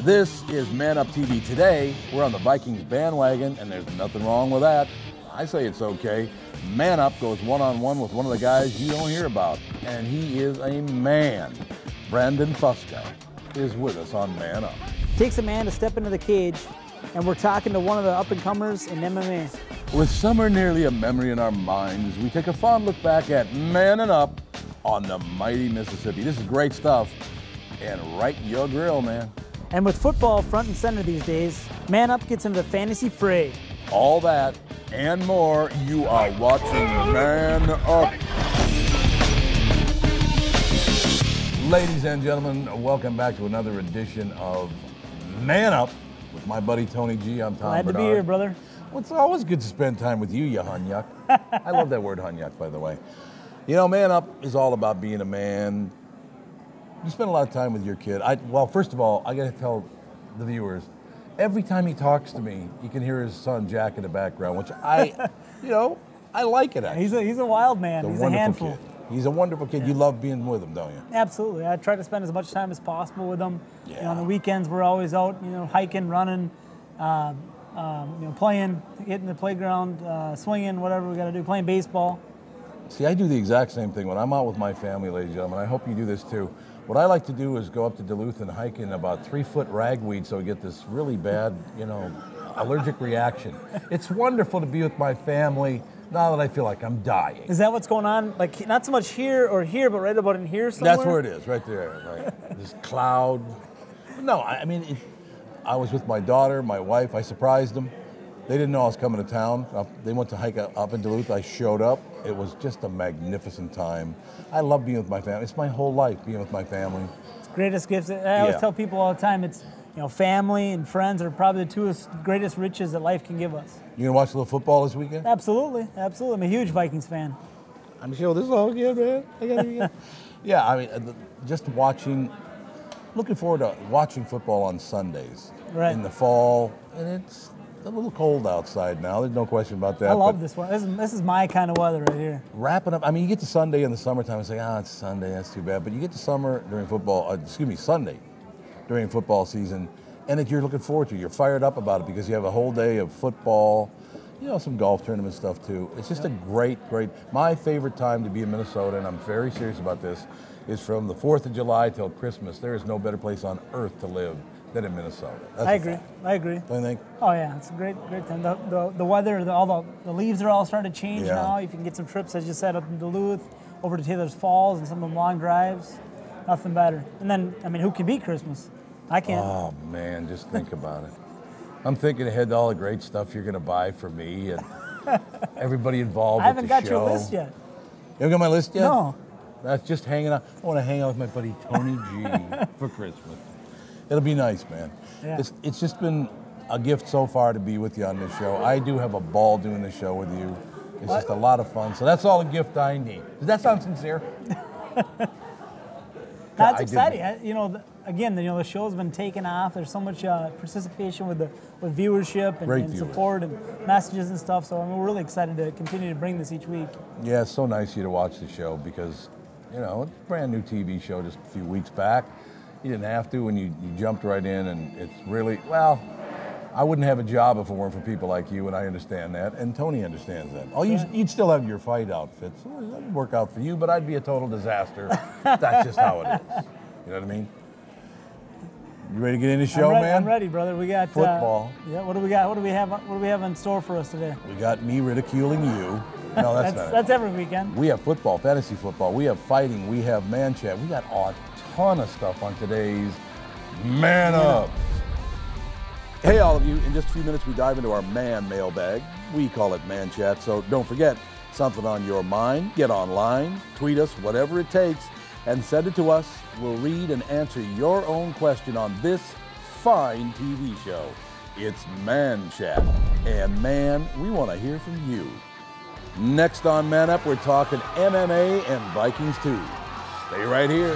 This is ManUP TV. Today, we're on the Vikings bandwagon, and there's nothing wrong with that. I say it's okay. ManUP goes one-on-one with one of the guys you don't hear about, and he is a man. Brandon Fusco is with us on ManUP. Takes a man to step into the cage, and we're talking to one of the up-and-comers in MMA. With summer nearly a memory in our minds, we take a fond look back at ManUP on the mighty Mississippi. This is great stuff, and right your grill, man. And with football front and center these days, ManUP gets into the fantasy fray. All that and more, you are watching ManUP. Ladies and gentlemen, welcome back to another edition of ManUP with my buddy Tony G. I'm Tom Glad Bernard. to be here, brother. Well, it's always good to spend time with you, you hunyuck. I love that word hunyuck, by the way. You know, ManUP is all about being a man. You spend a lot of time with your kid. Well, first of all, I got to tell the viewers, every time he talks to me, you can hear his son Jack in the background, which I like it, actually. He's a wild man. He's a handful. Kid. He's a wonderful kid. Yeah. You love being with him, don't you? Absolutely. I try to spend as much time as possible with him. Yeah. You know, on the weekends, we're always out, hiking, running, playing, hitting the playground, swinging, whatever we got to do, playing baseball. See, I do the exact same thing when I'm out with my family, ladies and gentlemen. I hope you do this too. What I like to do is go up to Duluth and hike in about 3-foot ragweed so we get this really bad, allergic reaction. It's wonderful to be with my family now that I feel like I'm dying. Is that what's going on? Like, not so much here or here, but right about in here somewhere? That's where it is, right there. Right. This cloud. No, I mean, I was with my daughter, my wife. I surprised them. They didn't know I was coming to town. They went to hike up in Duluth. I showed up. It was just a magnificent time. I love being with my family. It's my whole life, being with my family. It's the greatest gifts. I always tell people all the time, it's, family and friends are probably the two greatest riches that life can give us. You gonna watch a little football this weekend? Absolutely, absolutely. I'm a huge Vikings fan. I'm sure this is all good, man. I gotta be good. Yeah, I mean, just looking forward to watching football on Sundays in the fall, and it's a little cold outside now. There's no question about that. I love this one. This is my kind of weather right here. Wrapping up. I mean, you get to Sunday in the summertime and say, it's Sunday, that's too bad. But you get to Sunday during football season, and that you're looking forward to. You're fired up about it because you have a whole day of football, some golf tournament stuff too. It's just a great, my favorite time to be in Minnesota, and I'm very serious about this, is from the 4th of July till Christmas. There is no better place on earth to live than in Minnesota. That's I agree. Don't you think? Oh yeah, it's a great time. The weather, all the leaves are all starting to change now. If you can get some trips, as you said, up in Duluth, over to Taylor's Falls, and some of them long drives, nothing better. And then, I mean, who can beat Christmas? I can't. Oh man, just think about it. I'm thinking ahead to all the great stuff you're going to buy for me and everybody involved with the show. I haven't got your list yet. You haven't got my list yet? No. That's just hanging out. I want to hang out with my buddy Tony G for Christmas. It'll be nice, man. Yeah. It's just been a gift so far to be with you on this show. I do have a ball doing this show with you. It's just a lot of fun. So that's all the gift I need. Does that sound sincere? That's exciting. Again, the show's been taking off. There's so much participation with viewership and support and messages and stuff. So we're really excited to continue to bring this each week. Yeah, it's so nice of you to watch the show because, it's a brand new TV show just a few weeks back. You didn't have to, and you jumped right in, and it's really, I wouldn't have a job if it weren't for people like you, and I understand that, and Tony understands that. You'd still have your fight outfits. That would work out for you, but I'd be a total disaster. That's just how it is. You know what I mean? You ready to get in the show, man? I'm ready, brother. We got football. What do we got? What do we have in store for us today? We got me ridiculing you. No, that's every weekend. We have football, fantasy football. We have fighting. We have man chat. We got a ton of stuff on today's ManUP. Hey, all of you. In just a few minutes, we dive into our man mailbag. We call it man chat. So don't forget, something on your mind. Get online, tweet us, whatever it takes, and send it to us. We'll read and answer your own question on this fine TV show. It's Man Chat. And man, we want to hear from you. Next on ManUP, we're talking MMA and Vikings too. Stay right here.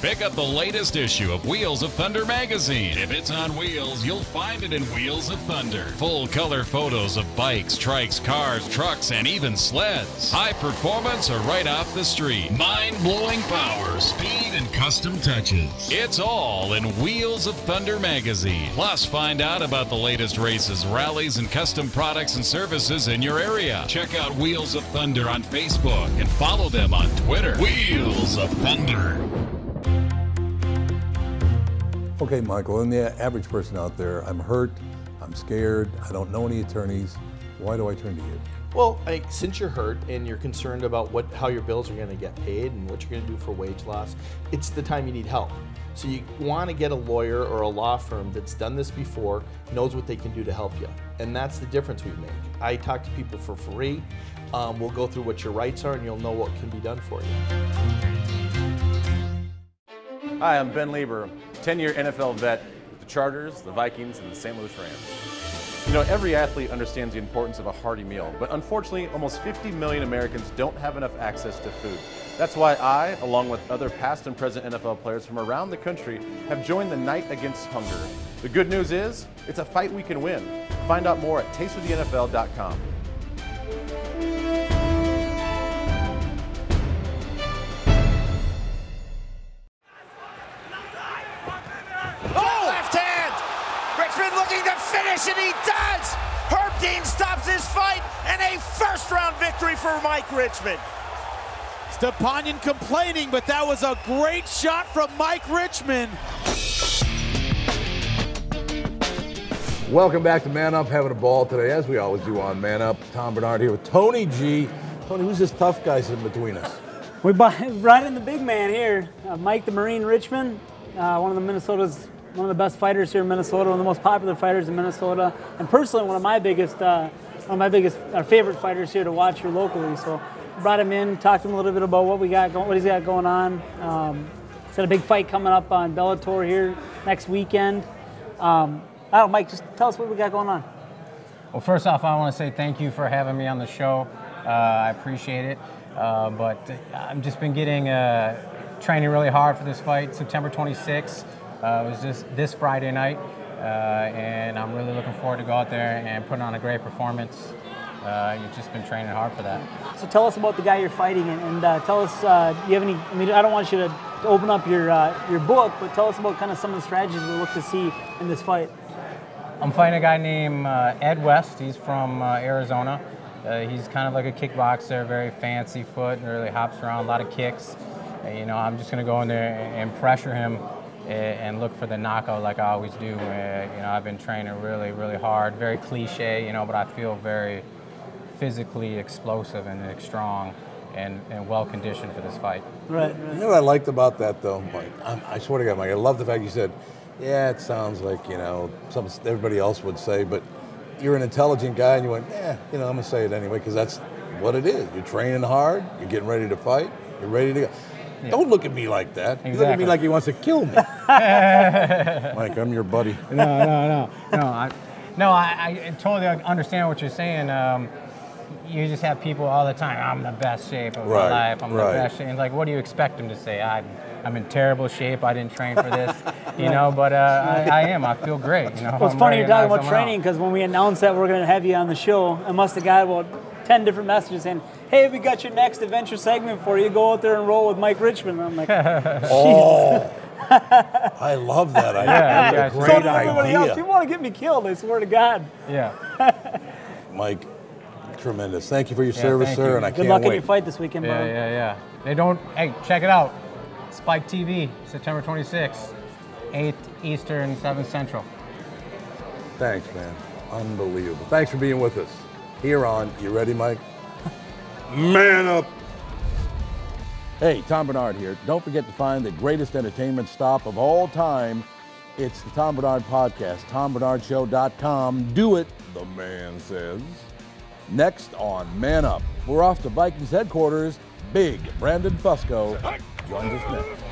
Pick up the latest issue of Wheels of Thunder magazine. If it's on wheels, you'll find it in Wheels of Thunder. Full color photos of bikes, trikes, cars, trucks, and even sleds. High performance or right off the street. Mind-blowing power, speed, and custom touches. It's all in Wheels of Thunder magazine. Plus, find out about the latest races, rallies, and custom products and services in your area. Check out Wheels of Thunder on Facebook and follow them on Twitter. Wheels of Thunder. Okay, Michael, and the average person out there, I'm hurt, I'm scared, I don't know any attorneys. Why do I turn to you? Well, since you're hurt and you're concerned about how your bills are going to get paid and what you're going to do for wage loss, it's the time you need help. So you want to get a lawyer or a law firm that's done this before, knows what they can do to help you. And that's the difference we make. I talk to people for free. We'll go through what your rights are and you'll know what can be done for you. Hi, I'm Ben Lieber, 10-year NFL vet with the Chargers, the Vikings, and the St. Louis Rams. You know, every athlete understands the importance of a hearty meal, but unfortunately, almost 50 million Americans don't have enough access to food. That's why I, along with other past and present NFL players from around the country, have joined the Night Against Hunger. The good news is, it's a fight we can win. Find out more at tastewiththenfl.com. Richman looking to finish, and he does! Herb Dean stops his fight, and a first-round victory for Mike Richman. Stepanian complaining, but that was a great shot from Mike Richman. Welcome back to Man Up, having a ball today, as we always do on Man Up. Tom Bernard here with Tony G. Tony, who's this tough guy sitting between us? We brought in the big man here, Mike the Marine Richman, one of the best fighters here in Minnesota, one of the most popular fighters in Minnesota, and personally one of my favorite fighters here to watch here locally. So brought him in, talked to him a little bit about what he's got going on. He's got a big fight coming up on Bellator here next weekend. I don't know, Mike, just tell us what we got going on. Well, first off, I want to say thank you for having me on the show. I appreciate it. But I've just been training really hard for this fight, September 26th. It was just this Friday night, and I'm really looking forward to go out there and put on a great performance. You've just been training hard for that. So tell us about the guy you're fighting, and tell us, do you have any, I mean, I don't want you to open up your book, but tell us about kind of some of the strategies we look to see in this fight. I'm fighting a guy named Ed West. He's from Arizona. He's kind of like a kickboxer, very fancy foot, really hops around, a lot of kicks. You know, I'm just going to go in there and pressure him and look for the knockout like I always do. You know, I've been training really, really hard, very cliche, you know, but I feel very physically explosive and strong and well-conditioned for this fight. Right. You know what I liked about that, though, Mike? I swear to God, Mike, I love the fact you said, yeah, it sounds like, you know, something everybody else would say, but you're an intelligent guy, and you went, yeah, you know, I'm going to say it anyway, because that's what it is. You're training hard, you're getting ready to fight, you're ready to go. Yeah. Don't look at me like that. Exactly. You look at me like he wants to kill me. Mike, I'm your buddy. No. I totally understand what you're saying. You just have people all the time, I'm in the best shape of my life. I'm the best shape. And like, what do you expect them to say? I'm in terrible shape. I didn't train for this, you know, but I am. I feel great. You know, well, it's funny you're talking about training, because when we announced that we're going to have you on the show, I must have got about 10 different messages saying, hey, we got your next adventure segment for you. Go out there and roll with Mike Richman. And I'm like, oh, I love that idea. Yeah, that's a great so does everybody idea. else. People want to get me killed, I swear to God. Yeah. Mike, tremendous. Thank you for your service, sir, and I can't wait. Good luck in your fight this weekend, bro. Yeah. Hey, check it out. Spike TV, September 26th, 8 Eastern, 7 Central. Thanks, man. Unbelievable. Thanks for being with us. Here on, you ready, Mike? Man Up. Hey, Tom Bernard here. Don't forget to find the greatest entertainment stop of all time. It's the Tom Bernard Podcast, TomBernardShow.com. Do it, the man says. Next on Man Up, we're off to Vikings headquarters. Big Brandon Fusco joins us next.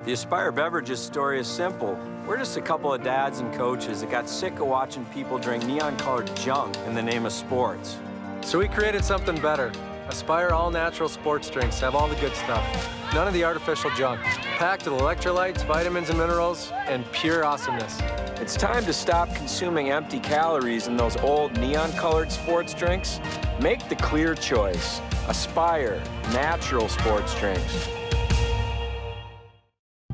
The Aspire Beverages story is simple. We're just a couple of dads and coaches that got sick of watching people drink neon-colored junk in the name of sports. So we created something better. Aspire all-natural sports drinks have all the good stuff. None of the artificial junk. Packed with electrolytes, vitamins and minerals, and pure awesomeness. It's time to stop consuming empty calories in those old neon-colored sports drinks. Make the clear choice. Aspire natural sports drinks.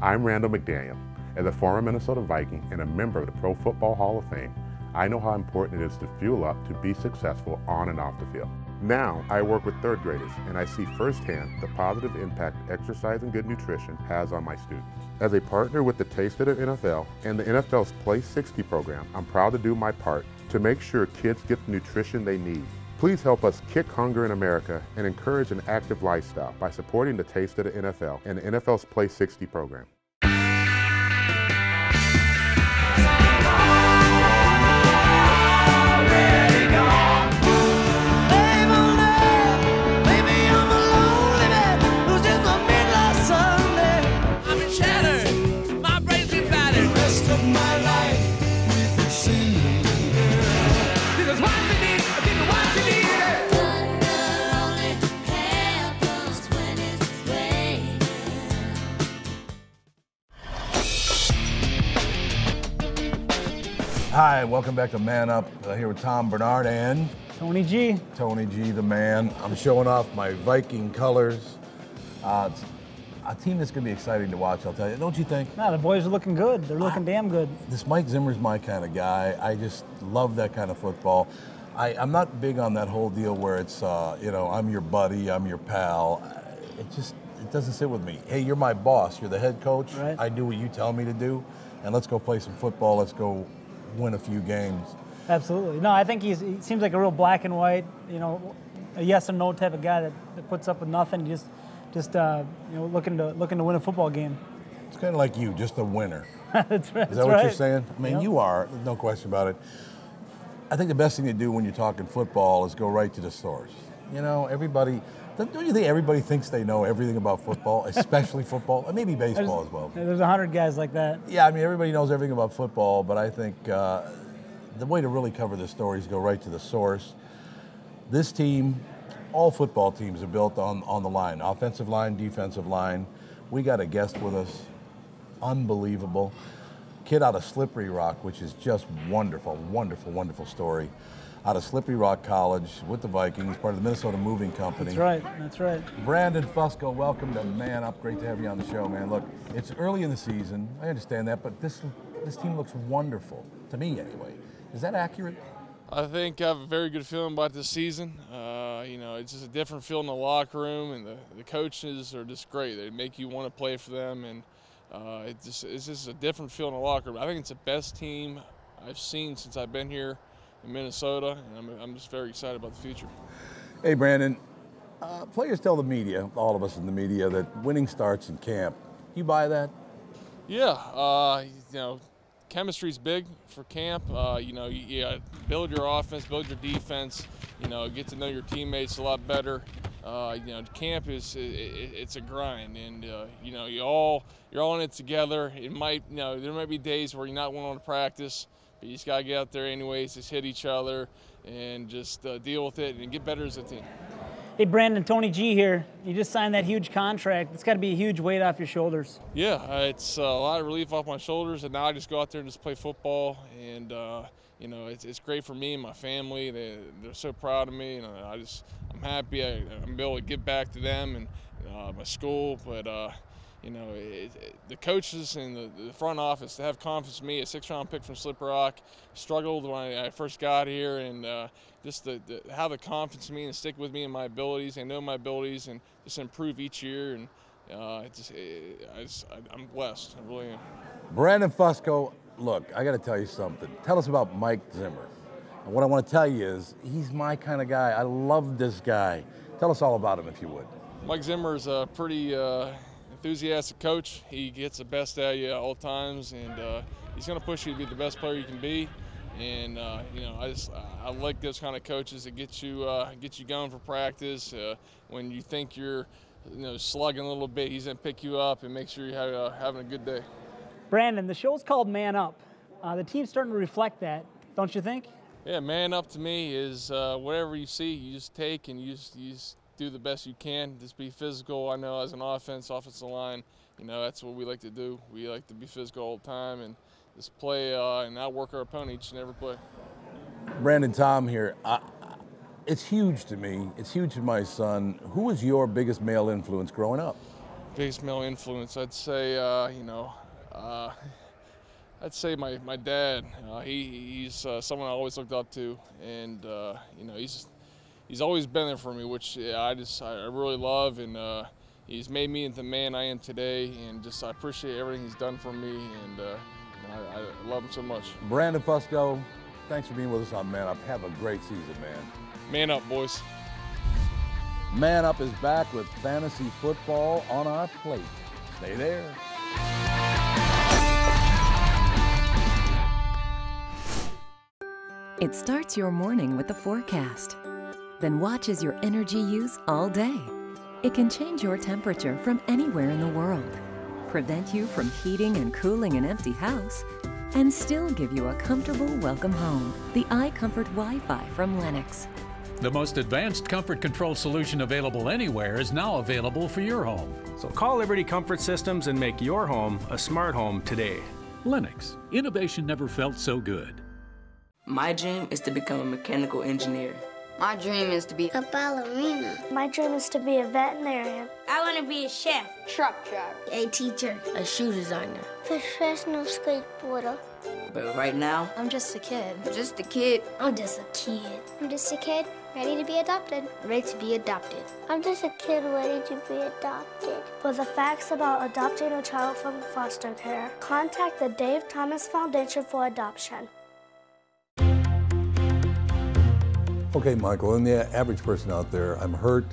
I'm Randall McDaniel. As a former Minnesota Viking and a member of the Pro Football Hall of Fame, I know how important it is to fuel up to be successful on and off the field. Now, I work with third graders, and I see firsthand the positive impact exercise and good nutrition has on my students. As a partner with the Taste of the NFL and the NFL's Play 60 program, I'm proud to do my part to make sure kids get the nutrition they need. Please help us kick hunger in America and encourage an active lifestyle by supporting the Taste of the NFL and the NFL's Play 60 program. Hi, welcome back to Man Up. Here with Tom Bernard and Tony G. Tony G, the man. I'm showing off my Viking colors. It's a team that's going to be exciting to watch, I'll tell you. Don't you think? No, the boys are looking good. They're looking damn good. This Mike Zimmer's my kind of guy. I just love that kind of football. I'm not big on that whole deal where it's, I'm your buddy, I'm your pal. It doesn't sit with me. Hey, you're my boss. You're the head coach. Right. I do what you tell me to do. And let's go play some football. Let's go win a few games. Absolutely. No, I think he seems like a real black and white, a yes and no type of guy that puts up with nothing, just looking to win a football game. It's kind of like you, just a winner. That's right. Is that what you're saying? I mean, You are, no question about it. I think the best thing to do when you're talking football is go right to the source. Don't you think everybody thinks they know everything about football, especially football, and maybe baseball as well? There's 100 guys like that. Yeah, I mean, everybody knows everything about football, but I think the way to really cover the story is go right to the source. This team, all football teams are built on the line, offensive line, defensive line. We got a guest with us, unbelievable. Kid out of Slippery Rock, which is just wonderful, wonderful, wonderful story. Out of Slippery Rock College with the Vikings, part of the Minnesota Moving Company. That's right. Brandon Fusco, welcome to Man Up. Great to have you on the show, man. Look, it's early in the season. I understand that, but this team looks wonderful, to me anyway. Is that accurate? I think I have a very good feeling about this season. It's just a different feel in the locker room, and the coaches are just great. They make you want to play for them, and it's just a different feel in the locker room. I think it's the best team I've seen since I've been here in Minnesota, and I'm just very excited about the future. Hey, Brandon, players tell the media, all of us in the media, that winning starts in camp. You buy that? Yeah, chemistry's big for camp. You build your offense, build your defense, get to know your teammates a lot better. Camp it's a grind, and you're all in it together. There might be days where you're not willing to practice, but you just gotta get out there anyways, just hit each other and just deal with it and get better as a team. Hey, Brandon, Tony G here. You just signed that huge contract. It's got to be a huge weight off your shoulders. Yeah, it's a lot of relief off my shoulders, and now I just go out there and just play football. And it's great for me and my family. They're so proud of me, and I'm happy I'm able to give back to them and my school. But the coaches and the front office to have confidence in me, a 6th-round pick from Slippery Rock, struggled when I first got here, and just how the confidence in me and stick with me and my abilities. They know my abilities and just improve each year, and I'm blessed. I really am. Brandon Fusco, look, I got to tell you something. Tell us about Mike Zimmer. And what I want to tell you is he's my kind of guy. I love this guy. Tell us all about him, if you would. Mike Zimmer is a pretty enthusiastic coach. He gets the best out of you at all times, and he's going to push you to be the best player you can be. And I like those kind of coaches that get you going for practice. When you think you're slugging a little bit, he's going to pick you up and make sure you're having a good day. Brandon, the show's called Man Up. The team's starting to reflect that, don't you think? Yeah, man up to me is whatever you see, you just take and you just do the best you can. Just be physical. I know as an offensive line, you know, that's what we like to do. We like to be physical all the time and just play and outwork our opponent each and every play. Brandon, Tom here. It's huge to me. It's huge to my son. Who was your biggest male influence growing up? Biggest male influence, I'd say, I'd say my dad. He's someone I always looked up to, and you know, he's always been there for me, which I really love, and he's made me into the man I am today, and just I appreciate everything he's done for me, and I love him so much. Brandon Fusco, thanks for being with us on Man Up. Have a great season, man. Man up, boys. Man Up is back with fantasy football on our plate. Stay there. It starts your morning with the forecast, then watches your energy use all day. It can change your temperature from anywhere in the world, prevent you from heating and cooling an empty house, and still give you a comfortable welcome home. The iComfort Wi-Fi from Lennox. The most advanced comfort control solution available anywhere is now available for your home. So call Liberty Comfort Systems and make your home a smart home today. Lennox, innovation never felt so good. My dream is to become a mechanical engineer. My dream is to be a ballerina. My dream is to be a veterinarian. I want to be a chef, truck driver, a teacher, a shoe designer, professional skateboarder. But right now, I'm just a kid. Just a kid. I'm just a kid. I'm just a kid ready to be adopted. Ready to be adopted. I'm just a kid ready to be adopted. For the facts about adopting a child from foster care, contact the Dave Thomas Foundation for Adoption. Okay, Michael, and the average person out there, I'm hurt,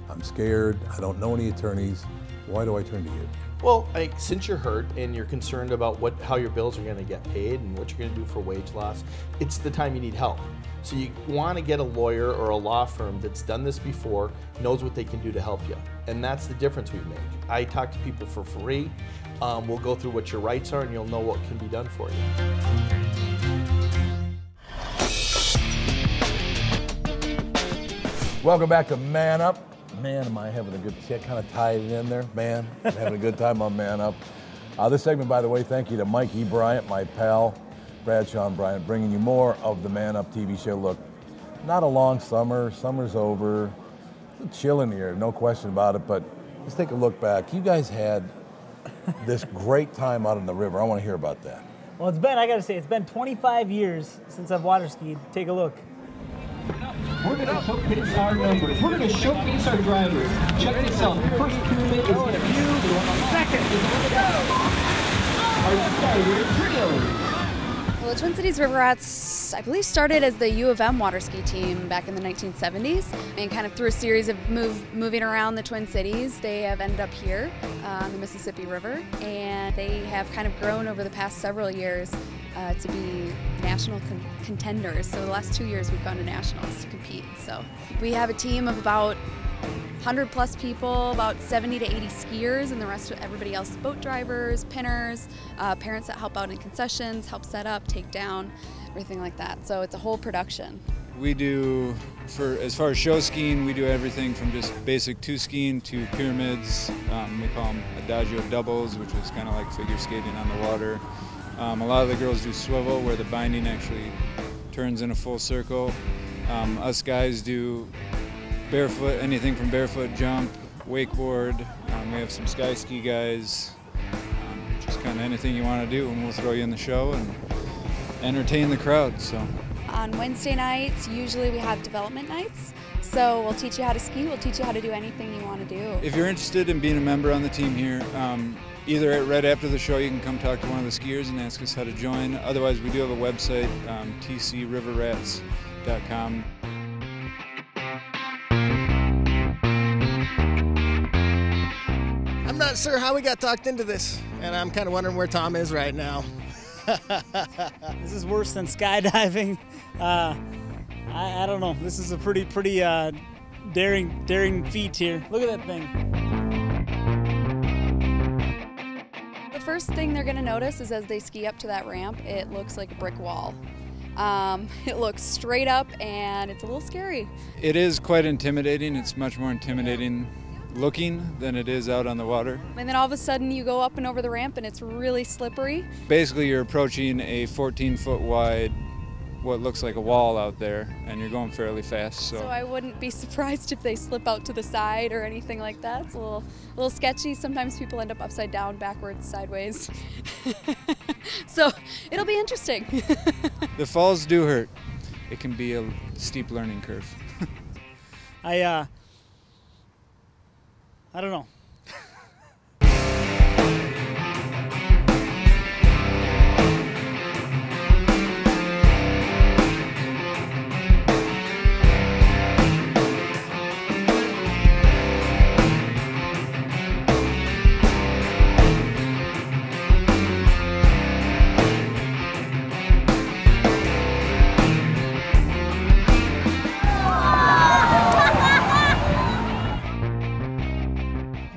I'm scared, I don't know any attorneys. Why do I turn to you? Well, since you're hurt and you're concerned about how your bills are going to get paid and what you're going to do for wage loss, it's the time you need help. So you want to get a lawyer or a law firm that's done this before, knows what they can do to help you. And that's the difference we make. I talk to people for free. We'll go through what your rights are and you'll know what can be done for you. Welcome back to Man Up. Man, am I having a good, see I kind of tied it in there? Man, I'm having a good time on Man Up. This segment, by the way, thank you to Mike E. Bryant, my pal, Bradshaw and Bryant, bringing you more of the Man Up TV show. Look, not a long summer, summer's over, it's chill in here, no question about it, but let's take a look back. You guys had this great time out on the river. I want to hear about that. Well, I got to say, it's been 25 years since I've water skied. Take a look. We're going to showcase our numbers. We're going to showcase our drivers. Check this out. The first pyramid is in a few seconds. Our starter trio. Well, the Twin Cities River Rats, I believe, started as the U of M water ski team back in the 1970s, and kind of through a series of moving around the Twin Cities, they have ended up here on the Mississippi River, and they have kind of grown over the past several years to be national contenders. So the last 2 years we've gone to nationals to compete. So we have a team of about 100 plus people, about 70 to 80 skiers, and the rest of everybody else, boat drivers, pinners, parents that help out in concessions, help set up, take down, everything like that. So it's a whole production. We do, as far as show skiing, we do everything from just basic two skiing to pyramids. We call them adagio doubles, which is kind of like figure skating on the water. A lot of the girls do swivel, where the binding actually turns in a full circle. Us guys do barefoot, anything from barefoot jump, wakeboard. We have some sky ski guys. Just kind of anything you want to do, and we'll throw you in the show and entertain the crowd. So on Wednesday nights, usually we have development nights. So we'll teach you how to ski. We'll teach you how to do anything you want to do. If you're interested in being a member on the team here, either right after the show, you can come talk to one of the skiers and ask us how to join. Otherwise, we do have a website, tcriverrats.com. I'm not sure how we got talked into this, and I'm kind of wondering where Tom is right now. This is worse than skydiving. I don't know. This is a pretty daring feat here. Look at that thing. The first thing they're going to notice is as they ski up to that ramp, it looks like a brick wall. It looks straight up and it's a little scary. It is quite intimidating. It's much more intimidating looking than it is out on the water. And then all of a sudden you go up and over the ramp and it's really slippery. Basically, you're approaching a 14-foot wide, what looks like a wall out there, and you're going fairly fast. So I wouldn't be surprised if they slip out to the side or anything like that. It's a little sketchy. Sometimes people end up upside down, backwards, sideways. So it'll be interesting. The falls do hurt. It can be a steep learning curve. I don't know.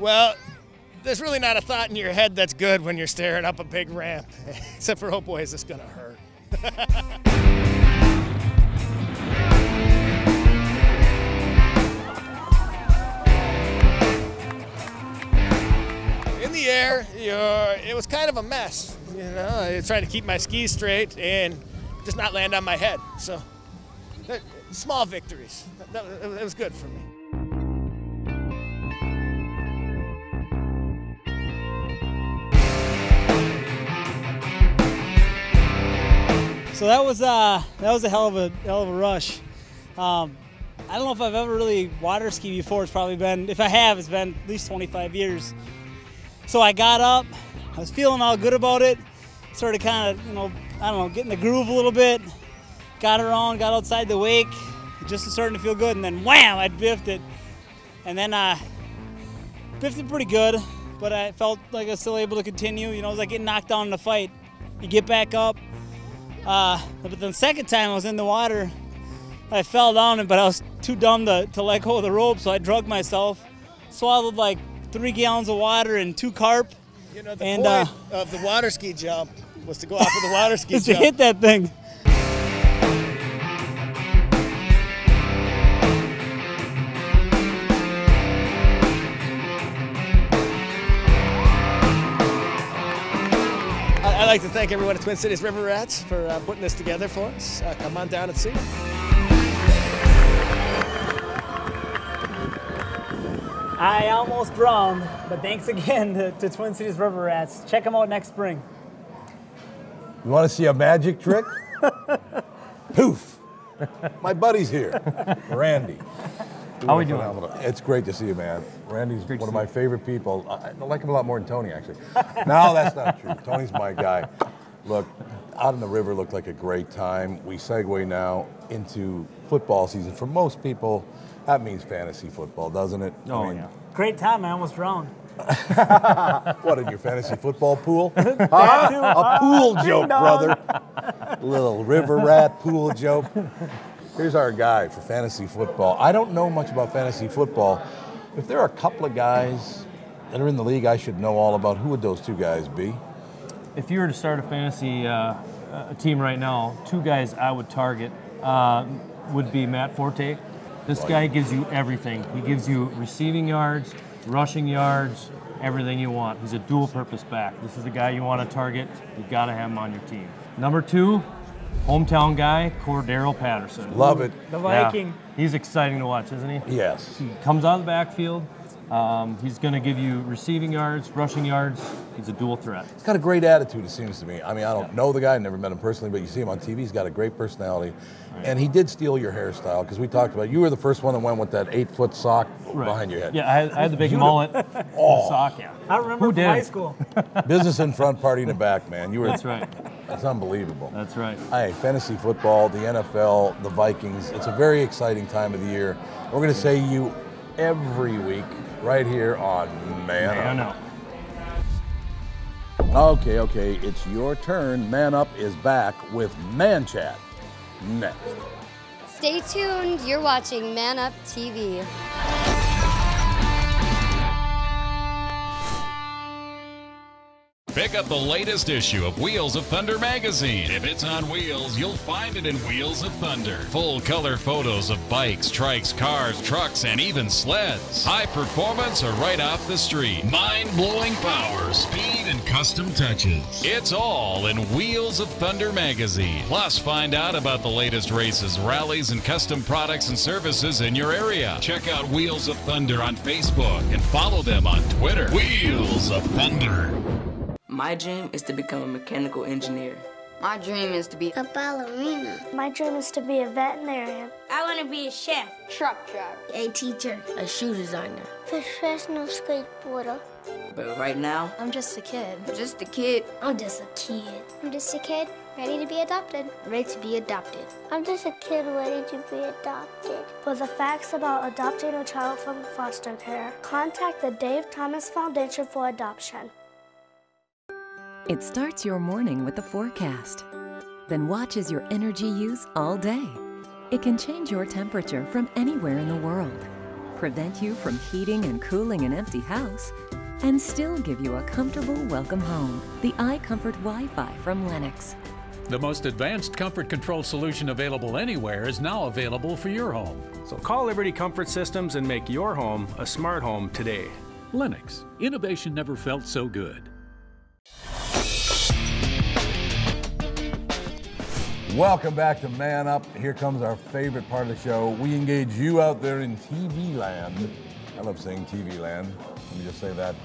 Well, there's really not a thought in your head that's good when you're staring up a big ramp, except for, oh boy, is this gonna hurt. In the air, it was kind of a mess. You know, trying to keep my skis straight and just not land on my head. So, small victories. It was good for me. So that was a hell of a rush. I don't know if I've ever really water skied before. It's probably been, if I have, it's been at least 25 years. So I got up, I was feeling all good about it. Started kind of, I don't know, getting the groove a little bit. Got around, got outside the wake, just starting to feel good, and then wham, I biffed it. And then biffed it pretty good, but I felt like I was still able to continue. You know, it was like getting knocked down in a fight. You get back up. But then the second time I was in the water, I fell down, but I was too dumb to let go of the rope, so I drugged myself. Swallowed like 3 gallons of water and 2 carp. You know, the point of the water ski jump was to go off of the water ski jump. To hit that thing. I'd like to thank everyone at Twin Cities River Rats for putting this together for us. Come on down and see it. I almost drowned, but thanks again to Twin Cities River Rats. Check them out next spring. You want to see a magic trick? Poof! My buddy's here, Randy. How are we doing? It's great to see you, man. Randy's one of my favorite people. I like him a lot more than Tony, actually. No, that's not true. Tony's my guy. Look, out on the river looked like a great time. We segue now into football season. For most people, that means fantasy football, doesn't it? Oh, yeah. Great time. I almost drowned. What, in your fantasy football pool? A pool joke, brother. Little river rat pool joke. Here's our guy for fantasy football. I don't know much about fantasy football. If there are a couple of guys that are in the league I should know all about, who would those 2 guys be? If you were to start a fantasy team right now, 2 guys I would target would be Matt Forte. This guy gives you everything. He gives you receiving yards, rushing yards, everything you want. He's a dual-purpose back. This is the guy you want to target. You've got to have him on your team. Number 2, hometown guy, Cordero Patterson. Love it. The Viking. Yeah. He's exciting to watch, isn't he? Yes. He comes out of the backfield. He's going to give you receiving yards, rushing yards. He's a dual threat. He's got a great attitude, it seems to me. I mean, I don't know the guy, never met him personally, but you see him on TV. He's got a great personality. Right. And he did steal your hairstyle, because we talked about it. You were the first one that went with that 8-foot sock behind your head. Yeah, I had the big mullet. Sock, yeah. I remember from high school. Business in front, party in the back, man. That's right. That's unbelievable. That's right. Hey, fantasy football, the NFL, the Vikings. It's a very exciting time of the year. We're going to say you every week right here on ManUP. Okay, it's your turn. ManUP is back with Man Chat next. Stay tuned. You're watching ManUP TV. Pick up the latest issue of Wheels of Thunder magazine. If it's on wheels, you'll find it in Wheels of Thunder. Full color photos of bikes, trikes, cars, trucks, and even sleds. High performance or right off the street. Mind-blowing power, speed, and custom touches. It's all in Wheels of Thunder magazine. Plus, find out about the latest races, rallies, and custom products and services in your area. Check out Wheels of Thunder on Facebook and follow them on Twitter. Wheels of Thunder. My dream is to become a mechanical engineer. My dream is to be a ballerina. My dream is to be a veterinarian. I want to be a chef, truck driver, a teacher, a shoe designer, professional skateboarder. But right now, I'm just a kid. Just a kid. I'm just a kid. I'm just a kid ready to be adopted. Ready to be adopted. I'm just a kid ready to be adopted. For the facts about adopting a child from foster care, contact the Dave Thomas Foundation for Adoption. It starts your morning with the forecast, then watches your energy use all day. It can change your temperature from anywhere in the world, prevent you from heating and cooling an empty house, and still give you a comfortable welcome home. The iComfort Wi-Fi from Lennox. The most advanced comfort control solution available anywhere is now available for your home. So call Liberty Comfort Systems and make your home a smart home today. Lennox, innovation never felt so good. Welcome back to Man Up. Here comes our favorite part of the show. We engage you out there in TV land. I love saying TV land. Let me just say that.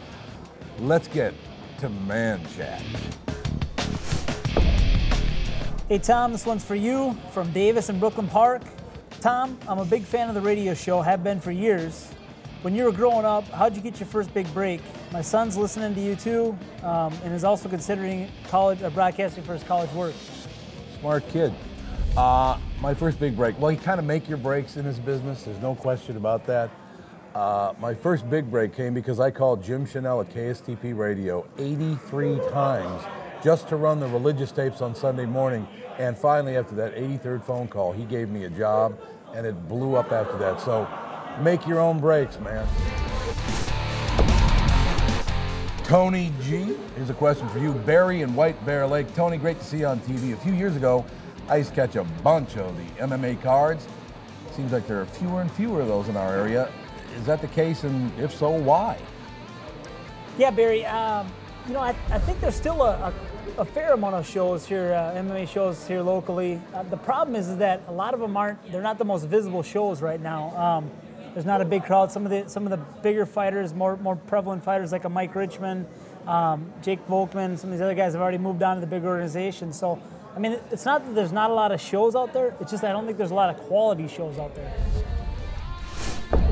Let's get to Man Chat. Hey Tom, this one's for you from Davis in Brooklyn Park. Tom, I'm a big fan of the radio show, have been for years. When you were growing up, how'd you get your first big break? My son's listening to you too, and is also considering college broadcasting for his college work. Smart kid. My first big break. Well, you kind of make your breaks in this business. There's no question about that. My first big break came because I called Jim Chanel at KSTP Radio 83 times just to run the religious tapes on Sunday morning. And finally, after that 83rd phone call, he gave me a job, and it blew up after that. So make your own breaks, man. Tony G, here's a question for you. Barry in White Bear Lake. Tony, great to see you on TV. A few years ago, I used to catch a bunch of the MMA cards. Seems like there are fewer and fewer of those in our area. Is that the case, and if so, why? Yeah, Barry, you know, I think there's still a fair amount of shows here, MMA shows here locally. The problem is that a lot of them they're not the most visible shows right now. There's not a big crowd. Some of the bigger fighters, more prevalent fighters like a Mike Richman, Jake Volkman, some of these other guys have already moved on to the big organizations. So, I mean, it's not that there's not a lot of shows out there. It's just I don't think there's a lot of quality shows out there.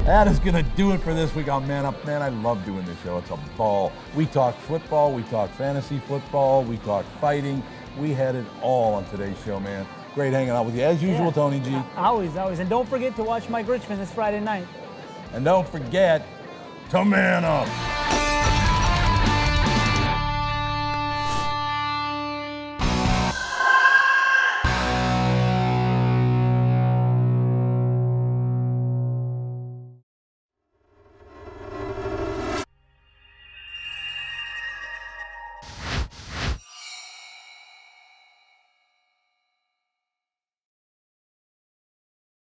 That is going to do it for this week on Man Up. Man, I love doing this show. It's a ball. We talk football. We talk fantasy football. We talk fighting. We had it all on today's show, man. Great hanging out with you. As usual, Tony G. Always. And don't forget to watch Mike Richman this Friday night. And don't forget to man up.